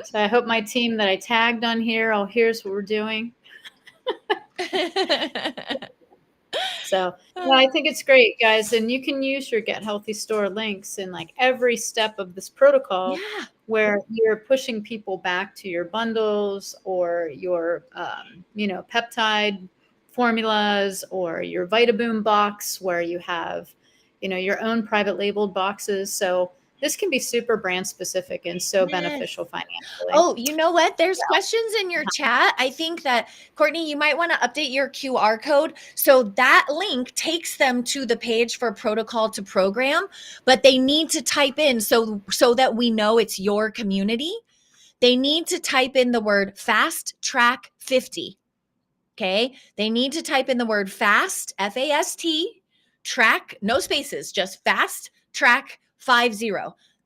So I hope my team that I tagged on here all hears what we're doing. So I think it's great, guys. And you can use your Get Healthy store links in like every step of this protocol where you're pushing people back to your bundles or your, peptide formulas or your Vitaboom box where you have, your own private labeled boxes. So this can be super brand specific and so Yes. beneficial financially. Oh, you know what? There's questions in your chat. I think that, Courtney, you might want to update your QR code. So that link takes them to the page for protocol to program, but they need to type in so that we know it's your community. They need to type in the word fast track 50. Okay. They need to type in the word fast, FAST, track, no spaces, just fast track 50.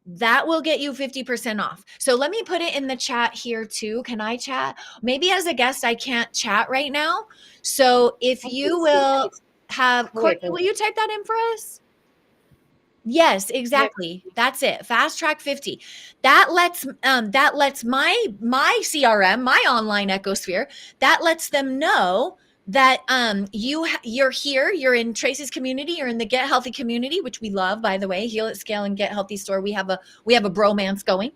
That will get you 50% off. So let me put it in the chat here too. Can I chat? Maybe as a guest, I can't chat right now. So if you will have, Courtney, will you type that in for us? Yes, exactly. That's it. Fast track 50. That lets my CRM, my online ecosphere, that lets them know that you're here, you're in Tracey's community, you're in the Get Healthy community, which we love, by the way. Heal at Scale and Get Healthy store. We have a bromance going.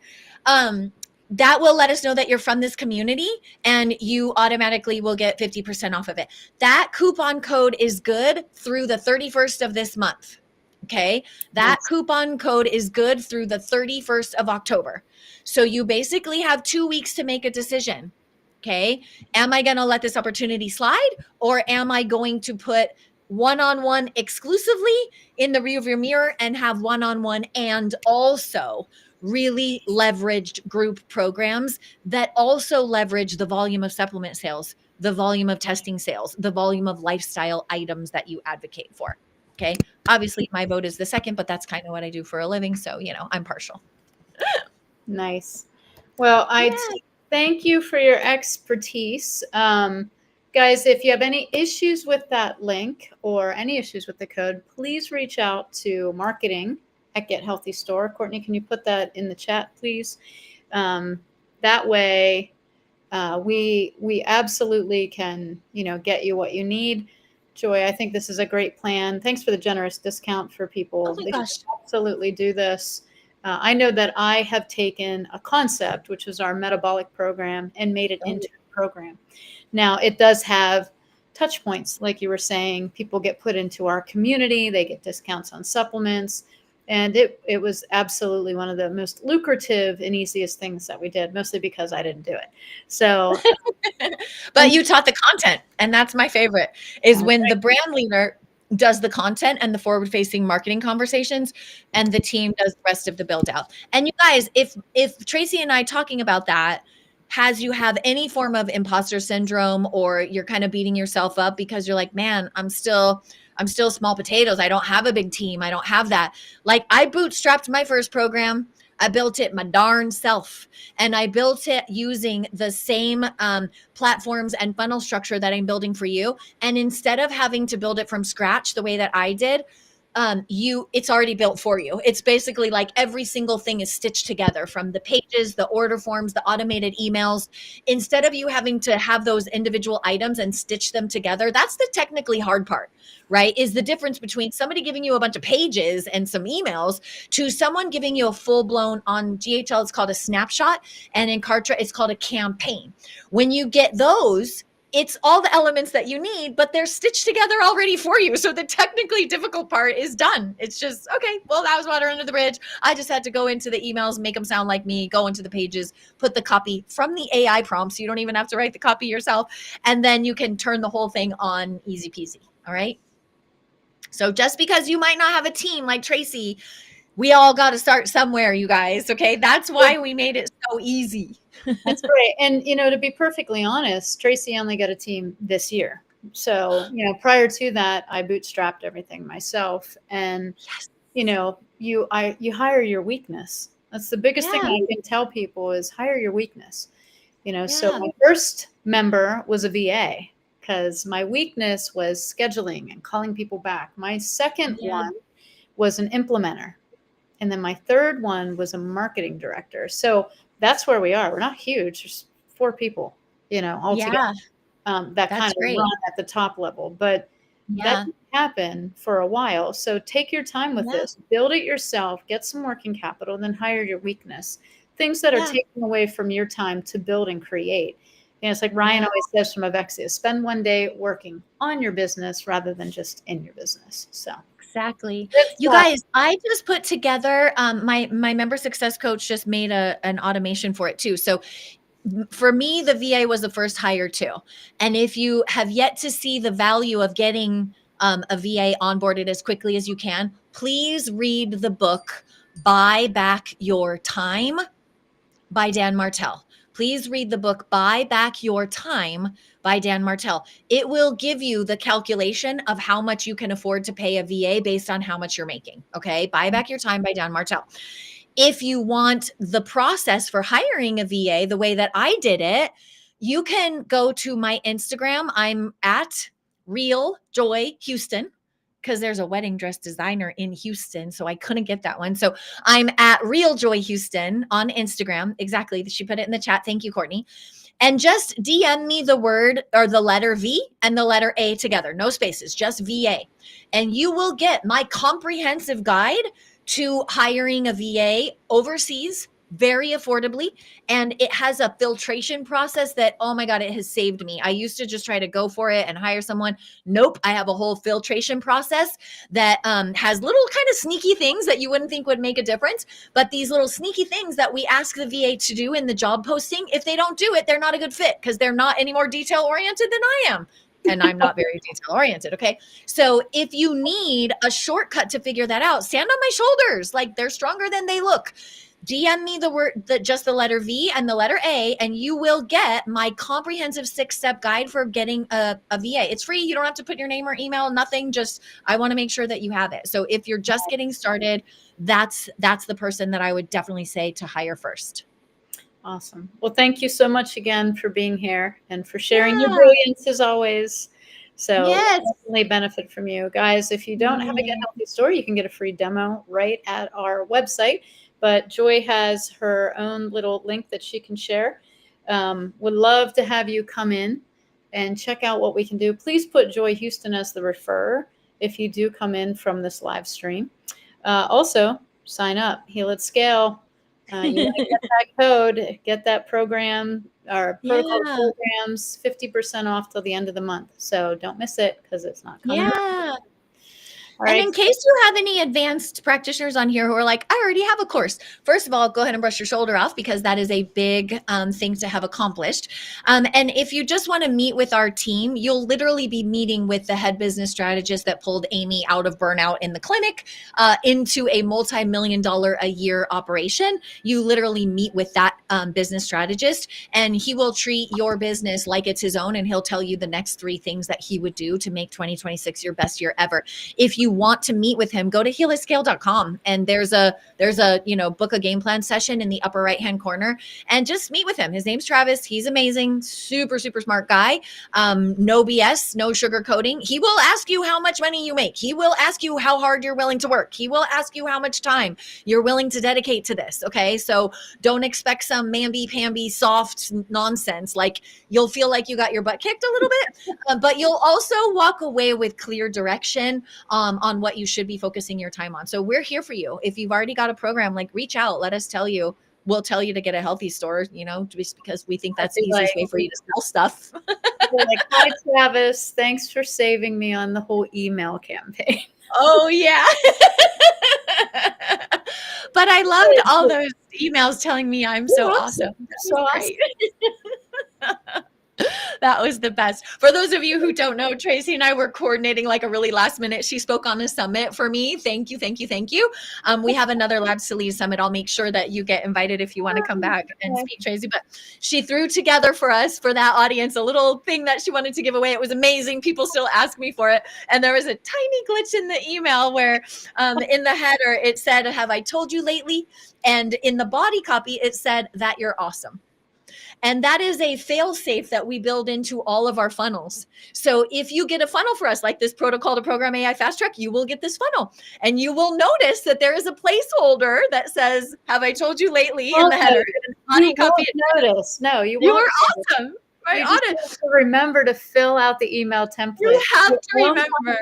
That will let us know that you're from this community, and you automatically will get 50% off of it. That coupon code is good through the 31st of this month. Okay. That coupon code is good through the 31st of October. So you basically have 2 weeks to make a decision. Okay. Am I going to let this opportunity slide, or am I going to put one-on-one exclusively in the rearview mirror and have one-on-one and also really leveraged group programs that also leverage the volume of supplement sales, the volume of testing sales, the volume of lifestyle items that you advocate for? Okay. Obviously, my vote is the second, but that's kind of what I do for a living. So, I'm partial. Nice. Well, thank you for your expertise. Guys, if you have any issues with that link or any issues with the code, please reach out to marketing at Get Healthy Store. Courtney, can you put that in the chat, please? That way, we absolutely can, get you what you need. Joy, I think this is a great plan. Thanks for the generous discount for people. Oh my gosh. Absolutely do this. I know that I have taken a concept, which was our metabolic program, and made it into a program. Now, it does have touch points, like you were saying. People get put into our community. They get discounts on supplements. And it was absolutely one of the most lucrative and easiest things that we did, mostly because I didn't do it. So, but you taught the content, and that's my favorite, is when the brand leader does the content and the forward-facing marketing conversations, and the team does the rest of the build out. And you guys, if Tracey and I talking about that has you have any form of imposter syndrome, or you're kind of beating yourself up because you're like, man, I'm still small potatoes. I don't have a big team. I don't have that. Like, I bootstrapped my first program. I built it my darn self, and I built it using the same platforms and funnel structure that I'm building for you. And instead of having to build it from scratch the way that I did, it's already built for you. It's basically like every single thing is stitched together, from the pages, the order forms, the automated emails. Instead of you having to have those individual items and stitch them together, that's the technically hard part, right? Is the difference between somebody giving you a bunch of pages and some emails to someone giving you a full-blown, on GHL, it's called a snapshot, and in Kartra, it's called a campaign. When you get those, it's all the elements that you need, but they're stitched together already for you. So the technically difficult part is done. It's just, okay, well, that was water under the bridge. I just had to go into the emails, make them sound like me, go into the pages, put the copy from the AI prompts. So you don't even have to write the copy yourself. And then you can turn the whole thing on easy peasy. All right. So just because you might not have a team like Tracey, we all got to start somewhere, you guys. Okay. That's why we made it so easy. That's great. And, to be perfectly honest, Tracey only got a team this year. So, prior to that, I bootstrapped everything myself. And, you hire your weakness. That's the biggest thing I can tell people is hire your weakness. So my first member was a VA, because my weakness was scheduling and calling people back. My second one was an implementer. And then my third one was a marketing director. So that's where we are. We're not huge. There's 4 people, all together, that kind of run at the top level. But that didn't happen for a while. So take your time with this. Build it yourself. Get some working capital. Then hire your weakness. Things that are taken away from your time to build and create. It's like Ryan always says from Avexia, spend one day working on your business rather than just in your business. So Exactly. Good You stuff. guys, I just put together, my member success coach just made an automation for it too. So for me, the VA was the first hire too. And if you have yet to see the value of getting a VA onboarded as quickly as you can, please read the book, Buy Back Your Time by Dan Martell. Please read the book, Buy Back Your Time by Dan Martell. It will give you the calculation of how much you can afford to pay a VA based on how much you're making. Okay. Buy Back Your Time by Dan Martell. If you want the process for hiring a VA the way that I did it, you can go to my Instagram. I'm at Real Joy Houston because there's a wedding dress designer in Houston. So I couldn't get that one. So I'm at Real Joy Houston on Instagram. Exactly. She put it in the chat. Thank you, Courtney. And just DM me the word or the letter V and the letter A together. No spaces, just VA. And you will get my comprehensive guide to hiring a VA overseas very affordably. And it has a filtration process that, oh my God, it has saved me. I used to just try to go for it and hire someone. Nope. I have a whole filtration process that has little kind of sneaky things that you wouldn't think would make a difference. But these little sneaky things that we ask the VA to do in the job posting, if they don't do it, they're not a good fit because they're not any more detail oriented than I am. And I'm not very detail oriented. Okay. So if you need a shortcut to figure that out, stand on my shoulders. Like they're stronger than they look. DM me just the letter V and the letter A, and you will get my comprehensive 6-step guide for getting a VA. It's free. You don't have to put your name or email, nothing. Just, I want to make sure that you have it. So if you're just getting started, that's the person that I would definitely say to hire first. Awesome. Well, thank you so much again for being here and for sharing your brilliance as always. So yes, definitely benefit from you guys. If you don't have a Get Healthy store, you can get a free demo right at our website. But Joy has her own little link that she can share. Would love to have you come in and check out what we can do. Please put Joy Houston as the referrer if you do come in from this live stream. Also, sign up, Heal at Scale. You want to get that code, get that program or protocol programs 50% off till the end of the month. So don't miss it because it's not coming. Yeah. All And right. in case you have any advanced practitioners on here who are like, I already have a course. First of all, go ahead and brush your shoulder off because that is a big thing to have accomplished. And if you just want to meet with our team, you'll literally be meeting with the head business strategist that pulled Amy out of burnout in the clinic into a multi-million-dollar a year operation. You literally meet with that business strategist and he will treat your business like it's his own. And he'll tell you the next 3 things that he would do to make 2026 your best year ever. If you want to meet with him, go to healatscale.com and there's a book a game plan session in the upper right hand corner and just meet with him. His name's Travis. He's amazing, super smart guy. No BS, no sugarcoating. He will ask you how much money you make. He will ask you how hard you're willing to work. He will ask you how much time you're willing to dedicate to this. Okay, so don't expect some mamby-pamby soft nonsense. Like you'll feel like you got your butt kicked a little bit, but you'll also walk away with clear direction on what you should be focusing your time on. So we're here for you. If you've already got a program, like reach out, let us tell you. We'll tell you to get a healthy store, just because we think that's the easiest way for you to sell stuff. Like, hi, Travis. Thanks for saving me on the whole email campaign. Oh, yeah. But I loved all those emails telling me I'm so awesome. So great. That was the best. For those of you who don't know, Tracey and I were coordinating like a really last minute. She spoke on the summit for me. Thank you. We have another Labs to Lead summit. I'll make sure that you get invited if you want to come back and speak, Tracey. But she threw together for us, for that audience, a little thing that she wanted to give away. It was amazing. People still ask me for it. And there was a tiny glitch in the email where in the header, it said, have I told you lately? And in the body copy, it said that you're awesome. And that is a fail safe that we build into all of our funnels. So if you get a funnel for us, like this protocol to program AI fast track, you will get this funnel and you will notice that there is a placeholder that says, have I told you lately in the header? You won't notice. No, you won't. You are awesome. Right you on just it. have to remember to fill out the email template. You have to remember.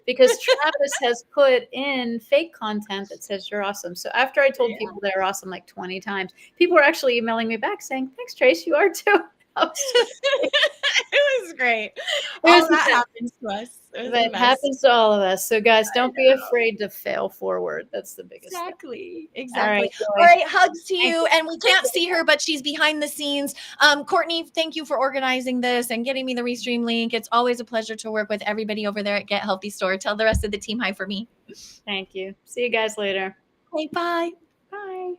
Because Travis has put in fake content that says you're awesome. So after I told people they're awesome like 20 times, people were actually emailing me back saying, thanks, Trace, you are too. It was great. All that happens to us. It was But a it mess. happens to all of us. So guys, don't be afraid to fail forward. That's the biggest thing. Exactly. All Exactly. right, All Joy. right. Hugs to Thank you. And we can't see her, but she's behind the scenes. Courtney, thank you for organizing this and getting me the Restream link. It's always a pleasure to work with everybody over there at Get Healthy Store. Tell the rest of the team hi for me. Thank you. See you guys later. Okay, bye. Bye.